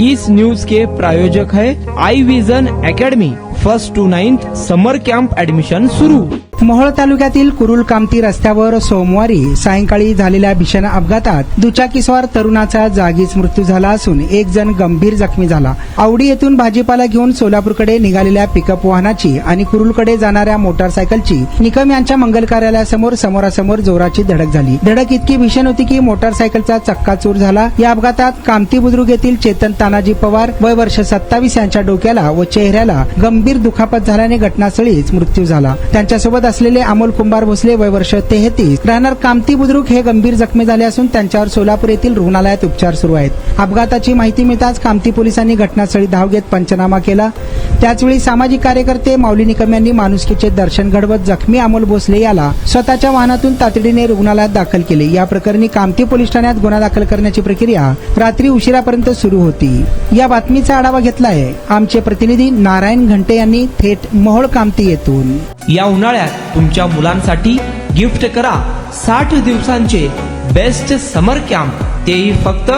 इस news के प्रायोजक है Eye Vision academy. 1st to 9th summer camp admission सुरू। मोहोळ तालुक्यातील कुरुल कामती रस्त्यावर सोमवारी सायंकाळी झालेल्या भीषण अपघातात दुचाकीस्वार तरुणाचा जागीच मृत्यू झाला असून एक जण गंभीर जखमी झाला। आवडी येथून भाजीपाला घेऊन सोलापूरकडे निघालेल्या पिकअप वाहनाची आणि कुरुलकडे जाणाऱ्या मोटारसायकलची निकम यांच्या मंगल कार्यालयासमोर समोरासमोर जोराची धडक झाली। धडक इतकी भीषण होती की मोटारसायकलचा चक्काचूर झाला। या अपघातात कामती बुद्रुक येथील चेतन तानाजी पवार वय वर्ष 27 यांच्या डोक्याला व चेहऱ्याला गंभीर दुखापत झाल्याने घटनास्थळीच मृत्यू झाला। त्यांच्यासोबत असलेले अमोल कुंभार भोसले वय वर्ष 33 राहणार कामती बुद्रुक हे गंभीर जखमी झाले असून त्यांच्यावर सोलापूर येथील रुग्णालयात उपचार सुरू आहेत। अपघाताची माहिती मिळताच कामती पोलिसांनी घटनास्थळी धाव घेत पंचनामा केला। त्याचवेळी सामाजिक कार्यकर्ते माऊली निकम यांनी माणुसकीचे दर्शन घडवत जखमी अमोल भोसले याला स्वतःच्या वाहनातून तातडीने रुग्णालयात दाखल केले। या प्रकरणी कामती पोलीस ठाण्यात गुन्हा दाखल करण्याची प्रक्रिया रात्री उशिरापर्यंत सुरू होती। या बातमीचा आढावा घेतलाय आमचे प्रतिनिधी नारायण घंटे यांनी थेट मोहोळ कामती येथून। या उन्हाळ्यात तुमच्या मुलांसाठी गिफ्ट करा 60 दिवसांचे बेस्ट समर कॅम्प, तेही फक्त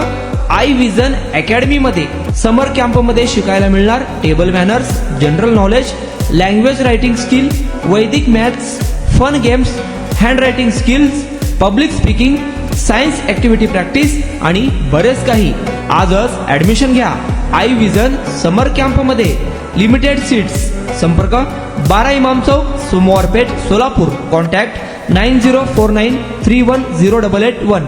आई विजन अकॅडमी मध्ये। समर कॅम्प मध्ये शिकायला मिळणार table manners, general knowledge, language writing skill, Vedic maths, fun games, hand writing skills, public speaking, science activity practice आणि बरेच काही। आजच ऍडमिशन घ्या आई विजन समर कॅम्प मध्ये। Limited seats. संपर्क 12 इमाम चौक, सोमवारपेठ, सोलापूर। कॉन्टॅक्ट 9049310881।